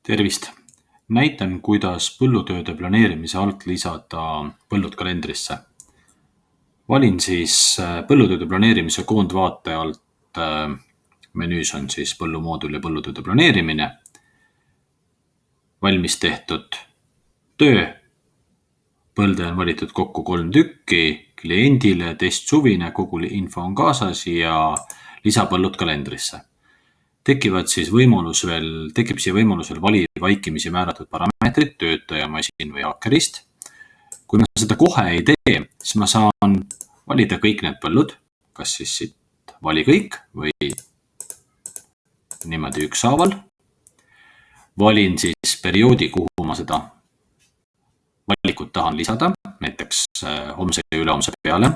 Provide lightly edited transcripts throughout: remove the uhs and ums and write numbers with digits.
Tervist! Näitan, kuidas põllutööde planeerimise alt lisada põllud kalendrisse. Valin siis põllutööde planeerimise koondvaate alt, menüüs on siis põllumoodul ja põllutööde planeerimine. Valmis tehtud töö. Põlde on valitud kokku 3 tükki, kliendile testsuvine, kogu info on kaasas ja lisapõllud kalendrisse. Tekib siia võimalus veel vali vaikimisi määratud parameetrid, töötaja, masin või haakerist. Kui ma seda kohe ei tee, siis ma saan valida kõik need põllud, kas siis siit vali kõik või niimoodi ükshaaval. Valin siis perioodi, kuhu ma seda valikut tahan lisada, näiteks homse ja ülehomse peale.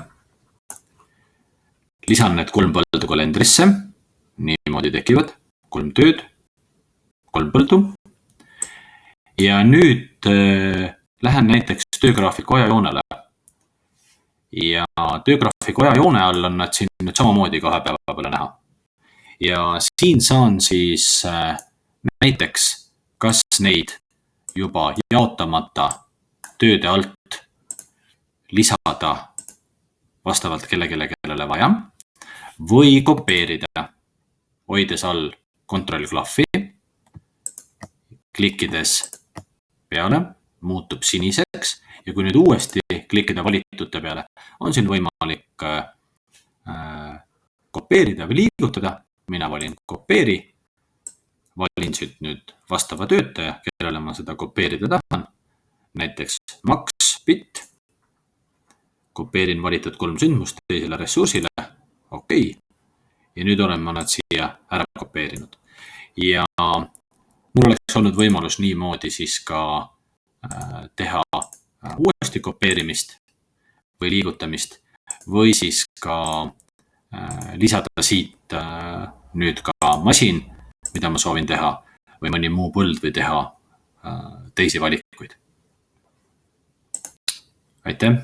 Lisan need 3 põldu kalendrisse. Niimoodi tekivad 3 tööd, 3 põldu. Ja nüüd lähen näiteks töögraafiku ajajoonele. Ja töögraafiku ajajoone all on nad siin nüüd samamoodi 2 päeva peale näha. Ja siin saan siis näiteks kas neid juba jaotamata tööde alt lisada vastavalt kellele vaja või kopeerida. Hoides all kontrollklahvi, klikkides peale, muutub siniseks ja kui nüüd uuesti klikkida valitute peale, on siin võimalik kopeerida või liigutada. Mina valin kopeeri, valin siit nüüd vastava töötaja, kellele ma seda kopeerida tahan, näiteks Max Pitt. Kopeerin valitud 3 sündmust teisele ressursile, okei. Ja nüüd olen ma nad siia ära kopeerinud. Ja mul oleks olnud võimalus niimoodi siis ka teha uuesti kopeerimist või liigutamist või siis ka lisada siit nüüd ka masin, mida ma soovin teha või mõni muu põld või teha teisi valikuid. Aitäh!